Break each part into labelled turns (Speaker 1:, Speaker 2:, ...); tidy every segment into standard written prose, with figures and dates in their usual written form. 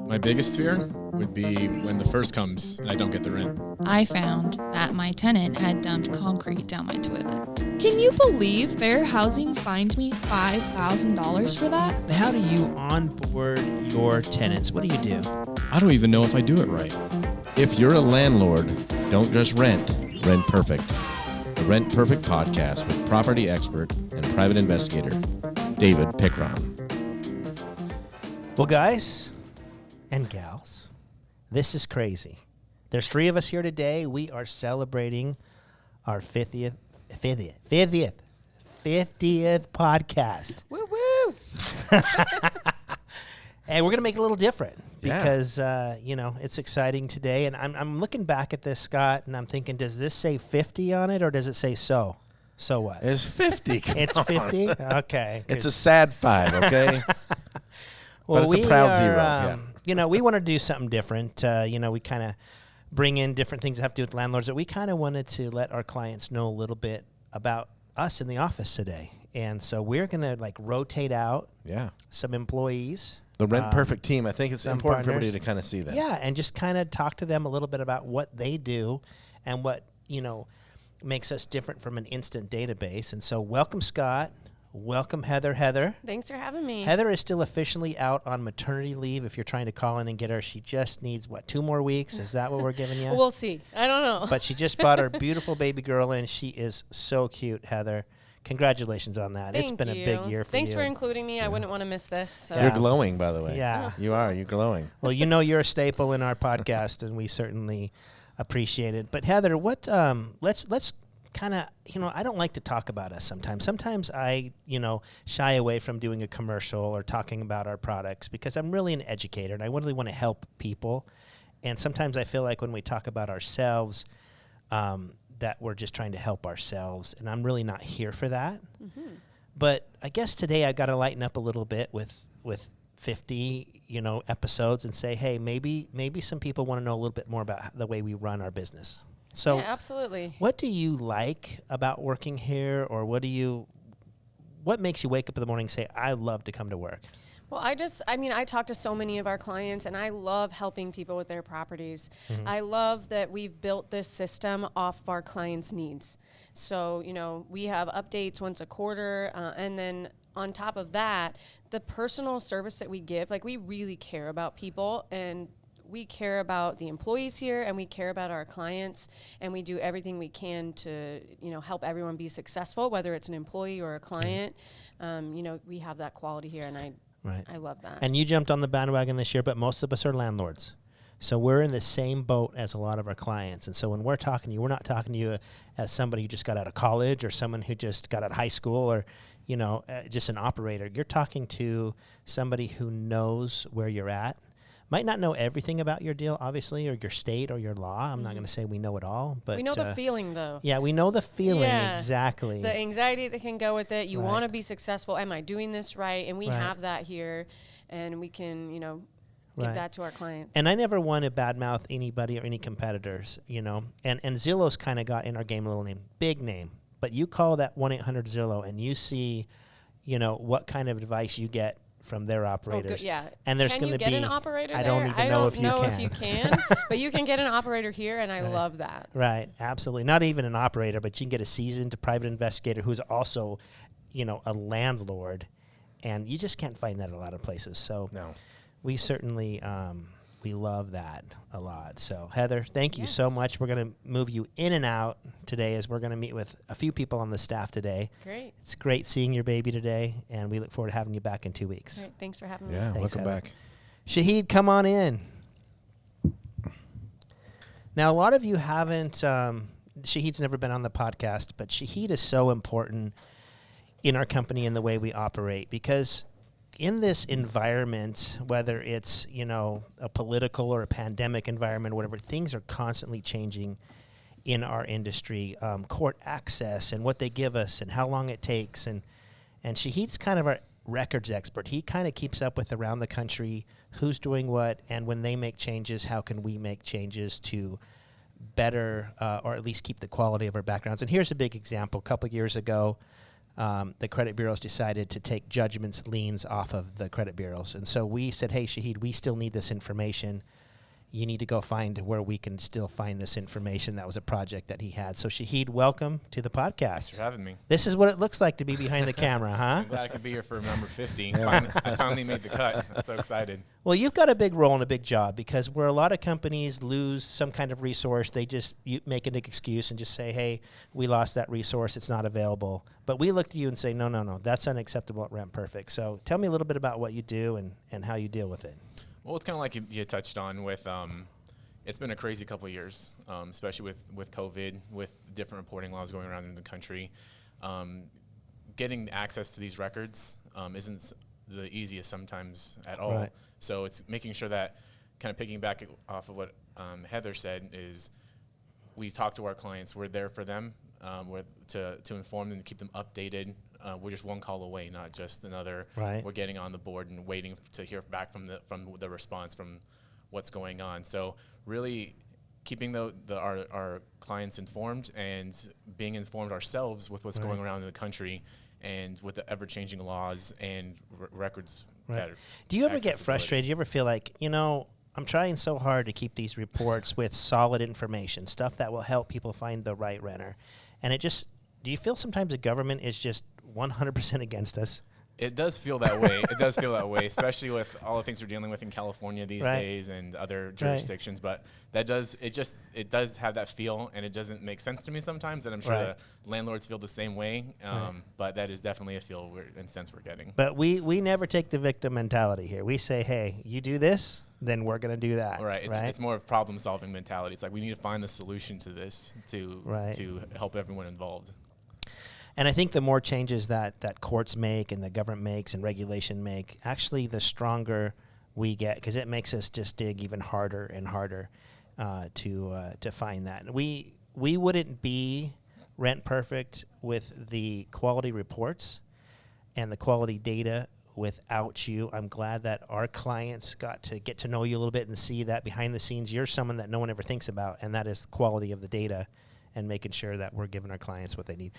Speaker 1: My biggest fear would be when the first comes and I don't get the rent.
Speaker 2: I found that my tenant had dumped concrete down my toilet. Can you believe Fair Housing fined me $5,000 for that?
Speaker 3: How do you onboard your tenants? What do you do?
Speaker 1: I don't even know if I do it right.
Speaker 4: If you're a landlord, don't just rent, rent perfect. The Rent Perfect podcast with property expert and private investigator, David Pickron.
Speaker 3: Well, guys and gals, this is crazy. There's 3 of us here today. We are celebrating our 50th podcast.
Speaker 5: Woo woo!
Speaker 3: And we're going to make it a little different because, it's exciting today. And I'm looking back at this, Scott, and I'm thinking, does this say 50 on it or does it say so? So what?
Speaker 4: It's 50.
Speaker 3: It's 50? Okay.
Speaker 4: It's a sad 5, okay?
Speaker 3: Well,
Speaker 4: but it's a proud 0.
Speaker 3: We want to do something different. We kind of bring in different things that have to do with landlords. That we kind of wanted to let our clients know a little bit about us in the office today. And so we're going to rotate out some employees.
Speaker 4: The Rent Perfect team. I think it's important for everybody to kind of see that.
Speaker 3: Yeah, and just kind of talk to them a little bit about what they do and what, makes us different from an instant database. And so welcome, Scott. Welcome, Heather. Heather.
Speaker 5: Thanks for having me.
Speaker 3: Heather is still officially out on maternity leave. If you're trying to call in and get her, she just needs, 2 more weeks? Is that what we're giving you?
Speaker 5: We'll see. I don't know.
Speaker 3: But she just brought her beautiful baby girl in. She is so cute, Heather. Congratulations on that. It's been a big year for you.
Speaker 5: Thanks for including me. I wouldn't want to miss this. So.
Speaker 4: You're glowing, by the way.
Speaker 3: Yeah.
Speaker 4: You are. You're glowing.
Speaker 3: Well, you're a staple in our podcast, and we certainly appreciate it. But Heather, what? Let's kind of, I don't like to talk about us sometimes. Sometimes I, shy away from doing a commercial or talking about our products because I'm really an educator and I really want to help people. And sometimes I feel like when we talk about ourselves, that we're just trying to help ourselves, and I'm really not here for that. Mm-hmm. But I guess today I got to lighten up a little bit with 50, episodes and say, hey, maybe some people want to know a little bit more about the way we run our business. So
Speaker 5: yeah, absolutely.
Speaker 3: What do you like about working here, or what makes you wake up in the morning and say, I love to come to work?
Speaker 5: Well, I talk to so many of our clients, and I love helping people with their properties. Mm-hmm. I love that we've built this system off of our clients' needs. So, we have updates once a quarter, and then on top of that, the personal service that we give, we really care about people, and we care about the employees here, and we care about our clients, and we do everything we can to, help everyone be successful, whether it's an employee or a client. We have that quality here, and I love that.
Speaker 3: And you jumped on the bandwagon this year, but most of us are landlords. So we're in the same boat as a lot of our clients. And so when we're talking to you, we're not talking to you as somebody who just got out of college or someone who just got out of high school or, just an operator. You're talking to somebody who knows where you're at. Might not know everything about your deal, obviously, or your state or your law. I'm not going to say we know it all, but
Speaker 5: we know the feeling, though.
Speaker 3: Yeah, we know the feeling, exactly.
Speaker 5: The anxiety that can go with it. You want to be successful. Am I doing this right? And we have that here, and we can, give that to our clients.
Speaker 3: And I never want to badmouth anybody or any competitors, And Zillow's kind of got in our game a little name, big name. But you call that 1-800-ZILLOW, and you see, what kind of advice you get from their operators.
Speaker 5: Oh, yeah.
Speaker 3: And there's going to be.
Speaker 5: Can you get an operator there?
Speaker 3: I don't even know if you can.
Speaker 5: I don't know if you can, but you can get an operator here, and I love that.
Speaker 3: Right, absolutely. Not even an operator, but you can get a seasoned private investigator who's also, a landlord, and you just can't find that at a lot of places. So we certainly we love that a lot. So Heather, thank you so much. We're going to move you in and out today as we're going to meet with a few people on the staff today.
Speaker 5: Great.
Speaker 3: It's great seeing your baby today, and we look forward to having you back in 2 weeks.
Speaker 5: Great. Thanks for having me.
Speaker 4: Yeah,
Speaker 3: Thanks,
Speaker 4: welcome
Speaker 3: Heather.
Speaker 4: back.
Speaker 3: Shahid, come on in. Now, a lot of you haven't, Shahid's never been on the podcast, but Shahid is so important in our company and the way we operate because in this environment, whether it's, a political or a pandemic environment, whatever, things are constantly changing in our industry. Court access and what they give us and how long it takes. And Shahid's kind of our records expert. He kind of keeps up with around the country who's doing what, and when they make changes, how can we make changes to better or at least keep the quality of our backgrounds. And here's a big example. A couple of years ago, the credit bureaus decided to take judgments, liens off of the credit bureaus. And so we said, hey, Shahid, we still need this information. You need to go find where we can still find this information. That was a project that he had. So Shahid, welcome to the podcast.
Speaker 6: Thanks for having me.
Speaker 3: This is what it looks like to be behind the camera, huh?
Speaker 6: I'm glad I could be here for number 50. I finally made the cut. I'm so excited.
Speaker 3: Well, you've got a big role and a big job, because where a lot of companies lose some kind of resource, they just make an excuse and just say, hey, we lost that resource, it's not available. But we look to you and say, no, that's unacceptable at Rent Perfect. So tell me a little bit about what you do and how you deal with it.
Speaker 6: Well, it's kind of like you touched on with, it's been a crazy couple of years, especially with COVID, with different reporting laws going around in the country. Getting access to these records isn't the easiest sometimes at all.
Speaker 3: Right.
Speaker 6: So it's making sure that, kind of picking back off of what Heather said, is we talk to our clients. We're there for them, to inform them, to keep them updated. We're just one call away, not just another.
Speaker 3: Right.
Speaker 6: We're getting on the board and waiting to hear back from the response from what's going on. So really keeping our clients informed and being informed ourselves with what's going around in the country and with the ever-changing laws and records.
Speaker 3: Right. Do you ever get frustrated? Do you ever feel like, I'm trying so hard to keep these reports with solid information, stuff that will help people find the right renter, and do you feel sometimes the government is just 100% against us?
Speaker 6: It does feel that way. It does feel that way, especially with all the things we're dealing with in California these days and other jurisdictions. But it does have that feel, and it doesn't make sense to me sometimes. And I'm sure the landlords feel the same way. But that is definitely a feel sense we're getting.
Speaker 3: But we never take the victim mentality here. We say, hey, you do this, then we're going to do that.
Speaker 6: Right. It's more of problem-solving mentality. It's like we need to find the solution to this to help everyone involved.
Speaker 3: And I think the more changes that courts make and the government makes and regulation make, actually the stronger we get, because it makes us just dig even harder and harder to find that. We wouldn't be Rent Perfect with the quality reports and the quality data without you. I'm glad that our clients got to get to know you a little bit and see that behind the scenes you're someone that no one ever thinks about, and that is the quality of the data and making sure that we're giving our clients what they need.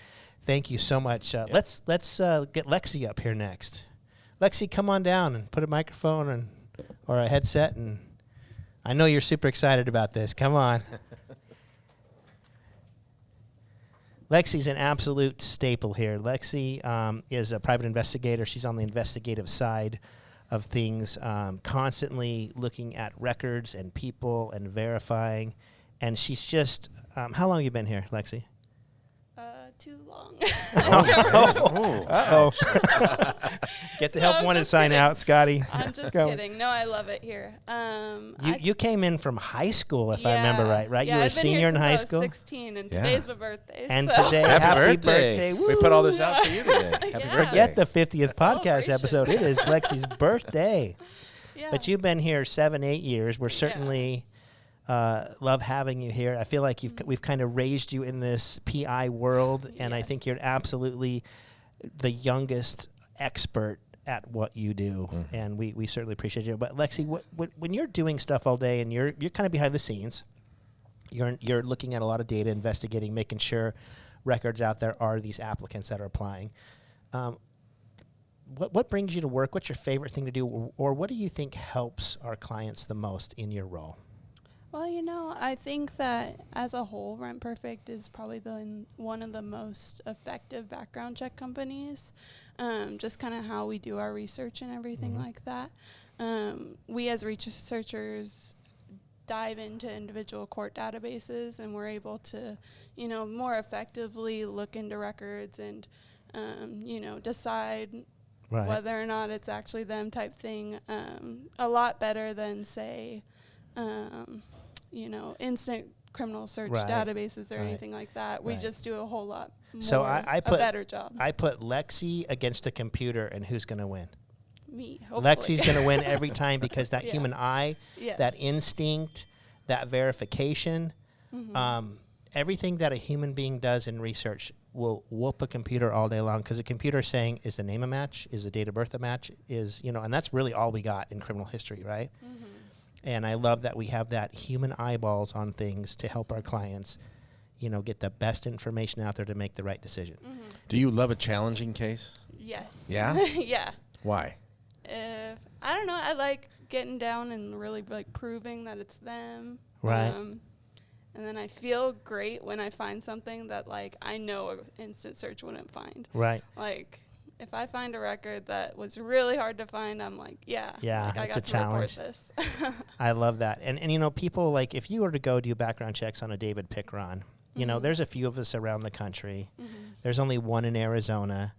Speaker 3: Thank you so much. Let's get Lexie up here next. Lexie, come on down and put a microphone or a headset, and I know you're super excited about this. Come on. Lexie's an absolute staple here. Lexie is a private investigator. She's on the investigative side of things, constantly looking at records and people and verifying. And she's just, how long have you been here, Lexie?
Speaker 7: Too long.
Speaker 3: Uh-oh. Get the help wanted sign out, Scotty.
Speaker 7: I'm just kidding. No, I love it here.
Speaker 3: You came in from high school, if I remember right?
Speaker 7: Yeah,
Speaker 3: you were a
Speaker 7: I've been
Speaker 3: senior
Speaker 7: here
Speaker 3: in
Speaker 7: since
Speaker 3: high
Speaker 7: I was
Speaker 3: school?
Speaker 7: 16, and today's my birthday.
Speaker 3: And
Speaker 7: so.
Speaker 3: today,
Speaker 4: Happy birthday.
Speaker 3: Woo.
Speaker 4: We put all this out for you today. Happy birthday.
Speaker 3: Forget the 50th podcast
Speaker 7: Celebration.
Speaker 3: episode. It is Lexie's birthday.
Speaker 7: Yeah.
Speaker 3: But you've been here 7-8 years. We're certainly love having you here. I feel like we've kind of raised you in this PI world, and I think you're absolutely the youngest expert at what you do, and we certainly appreciate you. But Lexie, when you're doing stuff all day and you're kind of behind the scenes, you're looking at a lot of data, investigating, making sure records out there are these applicants that are applying. What brings you to work? What's your favorite thing to do, or what do you think helps our clients the most in your role?
Speaker 7: Well, I think that as a whole, Rent Perfect is probably one of the most effective background check companies. Just kind of how we do our research and everything like that. We as researchers dive into individual court databases, and we're able to, more effectively look into records and, decide whether or not it's actually them type thing. A lot better than, say, instant criminal search databases or anything like that. We just do a whole lot more, a better job.
Speaker 3: I put Lexie against a computer, and who's going to win?
Speaker 7: Me, hopefully.
Speaker 3: Lexie's going to win every time, because that human eye, that instinct, that verification, everything that a human being does in research will whoop a computer all day long, because a computer is saying, is the name a match? Is the date of birth a match? And that's really all we got in criminal history, right? And I love that we have that human eyeballs on things to help our clients, get the best information out there to make the right decision.
Speaker 4: Do you love a challenging case?
Speaker 7: Yes.
Speaker 4: Yeah?
Speaker 7: Yeah.
Speaker 4: Why?
Speaker 7: I don't know. I like getting down and really like proving that it's them.
Speaker 3: Right.
Speaker 7: And then I feel great when I find something that like I know an instant search wouldn't find.
Speaker 3: Right.
Speaker 7: Like if I find a record that was really hard to find, I'm like, yeah, like, I
Speaker 3: it's
Speaker 7: got
Speaker 3: a
Speaker 7: to
Speaker 3: challenge.
Speaker 7: report this.
Speaker 3: I love that. And people, like, if you were to go do background checks on a David Pickron, there's a few of us around the country. There's only one in Arizona.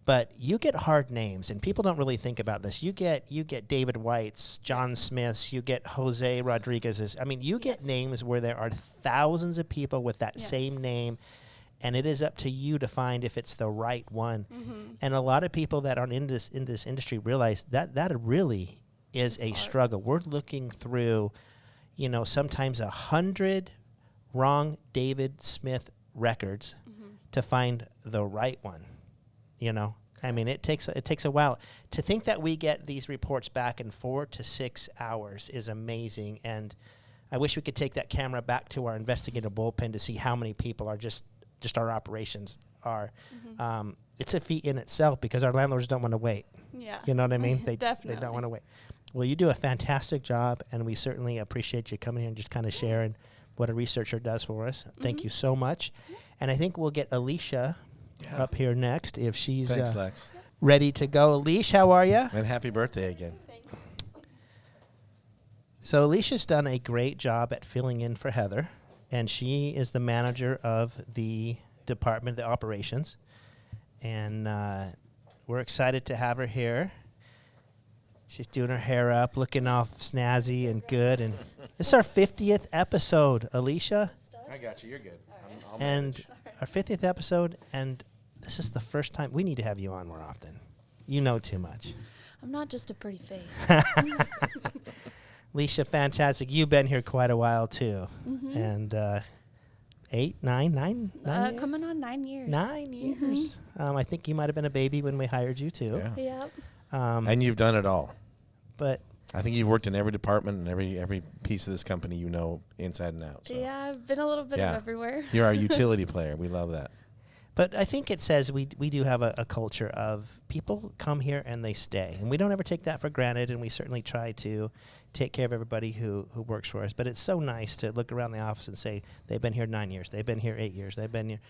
Speaker 3: But you get hard names, and people don't really think about this. You get David White's, John Smith's, you get Jose Rodriguez's. I mean, you get names where there are thousands of people with that same name, and it is up to you to find if it's the right one. And a lot of people that aren't in this industry realize that really is a struggle. We're looking through, sometimes 100 wrong David Smith records to find the right one. I mean, it takes a while. To think that we get these reports back in 4 to 6 hours is amazing. And I wish we could take that camera back to our investigative bullpen to see how many people are just our operations are. It's a feat in itself because our landlords don't want to wait.
Speaker 7: Yeah.
Speaker 3: You know what I mean? They
Speaker 7: Definitely.
Speaker 3: don't want to wait. Well, you do a fantastic job, and we certainly appreciate you coming here and just kind of sharing what a researcher does for us. Thank you so much. And I think we'll get Alicia up here next if she's
Speaker 4: Thanks, Lex.
Speaker 3: ready to go. Alicia, how are you?
Speaker 4: And happy birthday again.
Speaker 3: So Alicia's done a great job at filling in for Heather, and she is the manager of the department, the operations. And we're excited to have her here. She's doing her hair up, looking all snazzy and good. And this is our 50th episode, Alicia.
Speaker 4: I got you. You're good.
Speaker 3: And our 50th episode, and this is the first time. We need to have you on more often. You know too much.
Speaker 2: I'm not just a pretty face.
Speaker 3: Alicia, fantastic. You've been here quite a while, too. And 8, 9 years?
Speaker 2: Coming on 9 years.
Speaker 3: 9 years. I think you might have been a baby when we hired you, too.
Speaker 4: Yeah.
Speaker 2: Yep.
Speaker 4: And you've done it all.
Speaker 3: But
Speaker 4: I think you've worked in every department and every piece of this company inside and out. So.
Speaker 2: Yeah, I've been a little bit of everywhere.
Speaker 4: You're our utility player. We love that.
Speaker 3: But I think it says we do have a culture of people come here and they stay. And we don't ever take that for granted, and we certainly try to take care of everybody who works for us. But it's so nice to look around the office and say, they've been here 9 years, they've been here 8 years, they've been here,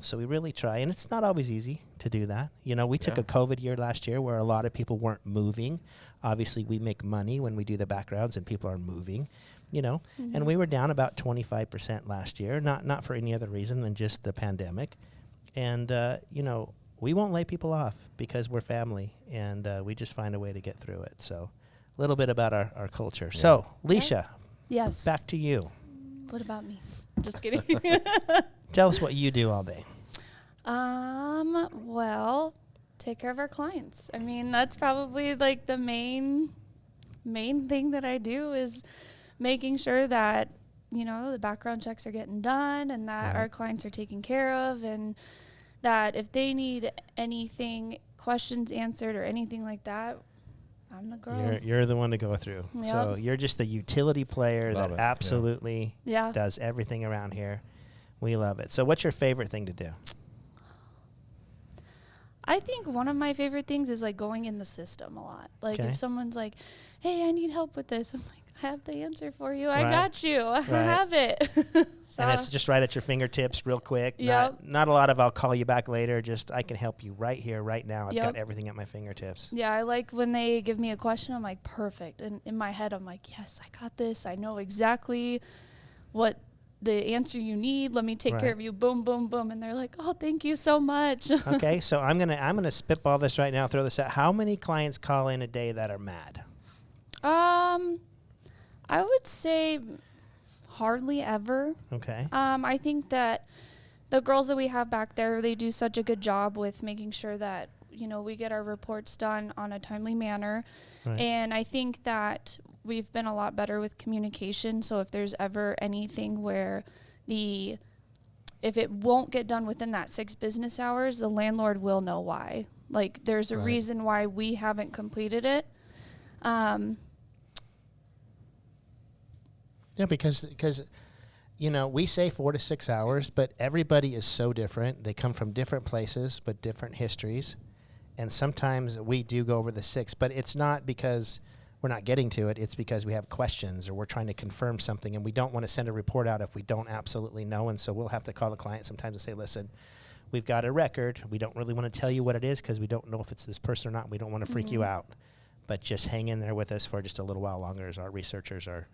Speaker 3: so we really try. And it's not always easy to do that. We took a COVID year last year where a lot of people weren't moving. Obviously, we make money when we do the backgrounds and people are moving. And we were down about 25% last year, not for any other reason than just the pandemic. And, we won't lay people off because we're family, and we just find a way to get through it. So a little bit about our culture. Yeah. So, Alicia,
Speaker 2: Yes.
Speaker 3: back to you.
Speaker 2: What about me? Just kidding.
Speaker 3: Tell us what you do all day.
Speaker 2: Well, take care of our clients. I mean, that's probably like the main thing that I do is making sure that, the background checks are getting done and that our clients are taken care of, and that if they need anything, questions answered or anything like that, I'm the girl.
Speaker 3: You're the one to go through.
Speaker 2: Yep.
Speaker 3: So you're just the utility player
Speaker 4: Love
Speaker 3: that
Speaker 4: it.
Speaker 3: absolutely does everything around here. We love it. So what's your favorite thing to do?
Speaker 2: I think one of my favorite things is like going in the system a lot. Like
Speaker 3: Okay.
Speaker 2: if someone's like, hey, I need help with this, I'm like, I have the answer for you. I
Speaker 3: Right.
Speaker 2: got you. I have it. So,
Speaker 3: And it's just right at your fingertips real quick.
Speaker 2: Yep.
Speaker 3: Not a lot of I'll call you back later. Just I can help you right here, right now. I've got
Speaker 2: Yep.
Speaker 3: everything at my fingertips.
Speaker 2: yeah, I like when they give me a question, I'm like, perfect. And in my head, I'm like, yes, I got this. I know exactly what the answer you need. Let me take care
Speaker 3: Right.
Speaker 2: of you. Boom, boom, boom. And they're like, oh, thank you so much.
Speaker 3: Okay, so I'm gonna spitball this right now. Throw this out. How many clients call in a day that are mad?
Speaker 2: I would say hardly ever.
Speaker 3: Okay.
Speaker 2: I think that the girls that we have back there, they do such a good job with making sure that, we get our reports done on a timely manner.
Speaker 3: Right.
Speaker 2: And I think that we've been a lot better with communication. So if there's ever anything where if it won't get done within that 6 business hours, the landlord will know why. Like there's a
Speaker 3: Right.
Speaker 2: reason why we haven't completed it.
Speaker 3: Yeah, because we say 4 to 6 hours, but everybody is so different. They come from different places, but different histories. And sometimes we do go over the 6, but it's not because we're not getting to it. It's because we have questions or we're trying to confirm something, and we don't want to send a report out if we don't absolutely know. And so we'll have to call the client sometimes and say, listen, we've got a record. We don't really want to tell you what it is because we don't know if it's this person or not. We don't want to freak you out. But just hang in there with us for just a little while longer as our researchers are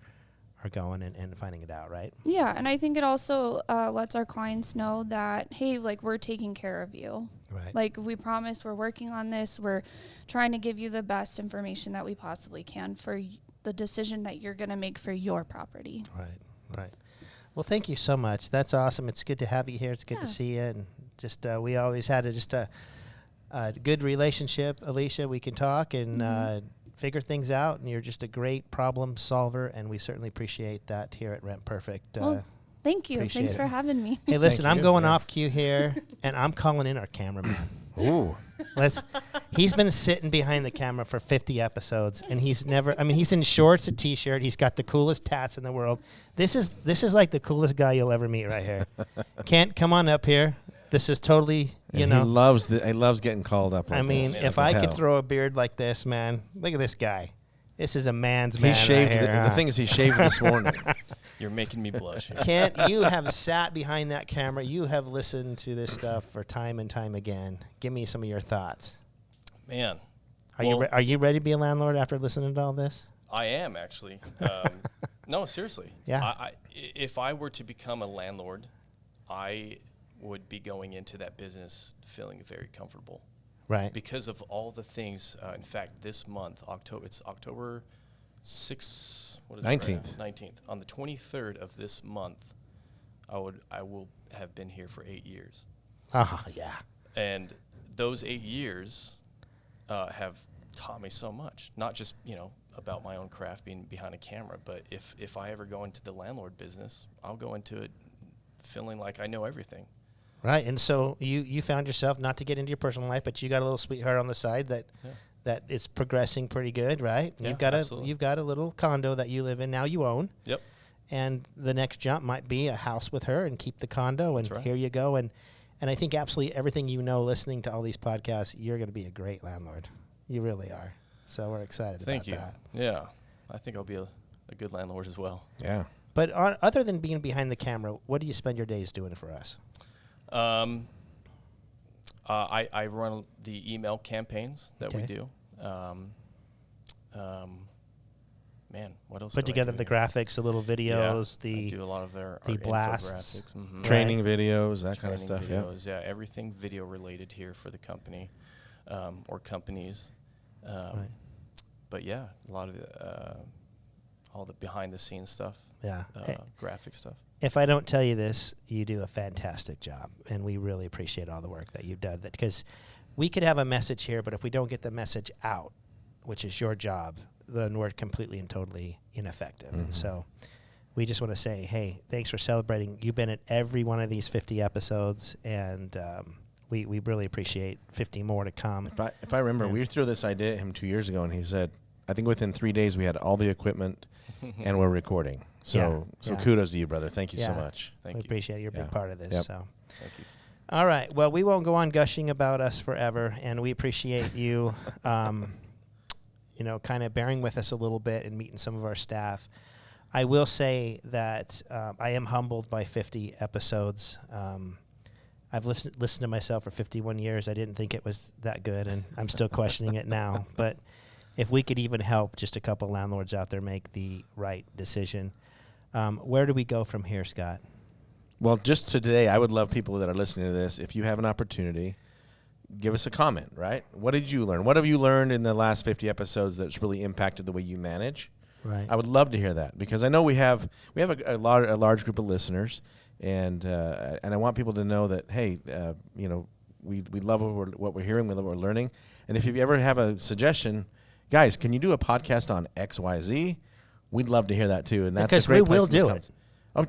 Speaker 3: going and finding it out, right?
Speaker 2: Yeah, and I think it also lets our clients know that, hey, like, we're taking care of you.
Speaker 3: Right.
Speaker 2: Like, we promise we're working on this. We're trying to give you the best information that we possibly can for the decision that you're going to make for your property.
Speaker 3: Right. Well, thank you so much. That's awesome. It's good to have you here. It's good to see you. And just we always had a good relationship, Alicia. We can talk and figure things out, and you're just a great problem solver, and we certainly appreciate that here at Rent Perfect.
Speaker 2: Well, thank you. Thanks for having me.
Speaker 3: Hey, listen, I'm going off cue here, and I'm calling in our cameraman.
Speaker 4: Ooh.
Speaker 3: He's been sitting behind the camera for 50 episodes, and he's in shorts, a t-shirt. He's got the coolest tats in the world. This is like the coolest guy you'll ever meet right here. Kent, come on up here. This is totally,
Speaker 4: he loves getting called up. Like this.
Speaker 3: If I could throw a beard like this, man, look at this guy. This is a man's man.
Speaker 4: He shaved.
Speaker 3: Right here,
Speaker 4: the thing is, he shaved this morning.
Speaker 8: You're making me blush.
Speaker 3: Kent, you have sat behind that camera. You have listened to this stuff for time and time again. Give me some of your thoughts.
Speaker 8: Man,
Speaker 3: are you ready to be a landlord after listening to all this?
Speaker 8: I am actually. No, seriously.
Speaker 3: Yeah.
Speaker 8: If I were to become a landlord, I would be going into that business feeling very comfortable.
Speaker 3: Right.
Speaker 8: Because of all the things. In fact, this month, it's October 6th. What is
Speaker 4: 19th.
Speaker 8: it? 19th. On the 23rd of this month, I will have been here for 8 years.
Speaker 3: Yeah.
Speaker 8: And those 8 years have taught me so much. Not just about my own craft being behind a camera, but if I ever go into the landlord business, I'll go into it feeling like I know everything.
Speaker 3: Right, and so you found yourself, not to get into your personal life, but you got a little sweetheart on the side that is progressing pretty good, right?
Speaker 8: Yeah,
Speaker 3: you've got a little condo that you live in now, you own.
Speaker 8: Yep.
Speaker 3: And the next jump might be a house with her and keep the condo, and here you go. And I think absolutely everything listening to all these podcasts, you're going to be a great landlord. You really are. So we're excited
Speaker 8: Thank you.
Speaker 3: that.
Speaker 8: Yeah, I think I'll be a good landlord as well.
Speaker 4: Yeah.
Speaker 3: But other than being behind the camera, what do you spend your days doing for us?
Speaker 8: I run the email campaigns that we do. Man, what else?
Speaker 3: Put together the graphics, the little videos,
Speaker 8: I do a lot of their
Speaker 3: blasts,
Speaker 8: infographics,
Speaker 4: training videos, that kind of stuff.
Speaker 8: Videos, yeah, everything video related here for the company or companies. But yeah, a lot of all the behind the scenes stuff.
Speaker 3: Yeah,
Speaker 8: graphic stuff.
Speaker 3: If I don't tell you this, you do a fantastic job, and we really appreciate all the work that you've done. Because we could have a message here, but if we don't get the message out, which is your job, then we're completely and totally ineffective. Mm-hmm. And so we just want to say, hey, thanks for celebrating. You've been at every one of these 50 episodes, and we really appreciate 50 more to come.
Speaker 4: If I remember, we threw this idea at him 2 years ago, and he said, I think within 3 days we had all the equipment and we're recording. So kudos to you, brother. Thank you so much.
Speaker 3: We appreciate it. You're a big part of this.
Speaker 4: Yep.
Speaker 3: So.
Speaker 8: Thank you.
Speaker 3: All right. Well, we won't go on gushing about us forever, and we appreciate you, kind of bearing with us a little bit and meeting some of our staff. I will say that I am humbled by 50 episodes. I've listened to myself for 51 years. I didn't think it was that good, and I'm still questioning it now. But if we could even help just a couple landlords out there make the right decision, where do we go from here, Scott?
Speaker 4: Well, just today, I would love people that are listening to this, if you have an opportunity, give us a comment, right? What did you learn? What have you learned in the last 50 episodes that's really impacted the way you manage?
Speaker 3: Right.
Speaker 4: I would love to hear that, because I know we have a large group of listeners, and I want people to know that, hey, we love what we're hearing, we love what we're learning, and if you ever have a suggestion, guys, can you do a podcast on XYZ? We'd love to hear that too, and that's
Speaker 3: because
Speaker 4: a great
Speaker 3: we will do it.
Speaker 4: Oh,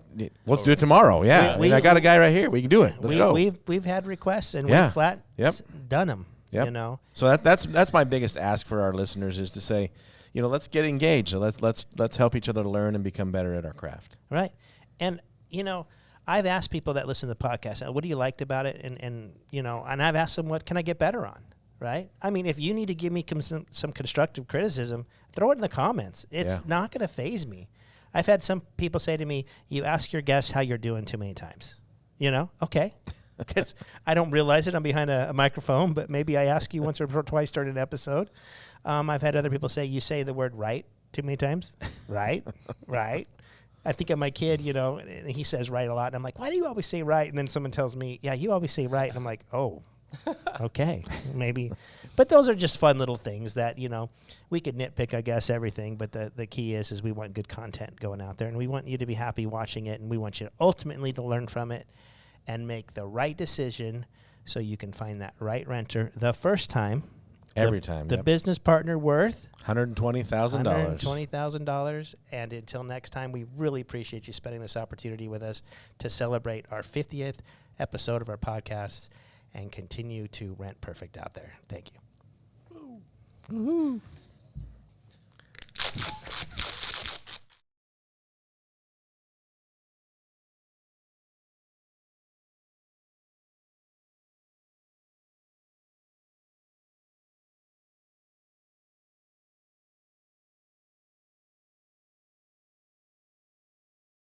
Speaker 4: let's do it tomorrow. Yeah, I got a guy right here. We can do it. Let's go.
Speaker 3: We've had requests, and we've flat done them.
Speaker 4: Yep. So that's my biggest ask for our listeners, is to say, let's get engaged. So let's help each other learn and become better at our craft.
Speaker 3: Right. And I've asked people that listen to the podcast, what do you liked about it? And I've asked them, what can I get better on? Right? I mean, if you need to give me some constructive criticism, throw it in the comments. It's not going to faze me. I've had some people say to me, you ask your guests how you're doing too many times. Okay. Because I don't realize it. I'm behind a microphone, but maybe I ask you once or twice during an episode. I've had other people say, you say the word right too many times. Right. I think of my kid, and he says right a lot. And I'm like, why do you always say right? And then someone tells me, yeah, you always say right. And I'm like, oh, okay, maybe. But those are just fun little things that, we could nitpick, I guess, everything. But the key is we want good content going out there. And we want you to be happy watching it. And we want you ultimately to learn from it and make the right decision so you can find that right renter the first time.
Speaker 4: Every time.
Speaker 3: The business partner worth
Speaker 4: $120,000.
Speaker 3: $120,000. And until next time, we really appreciate you spending this opportunity with us to celebrate our 50th episode of our podcast and continue to rent perfect out there. Thank you. Woo-hoo.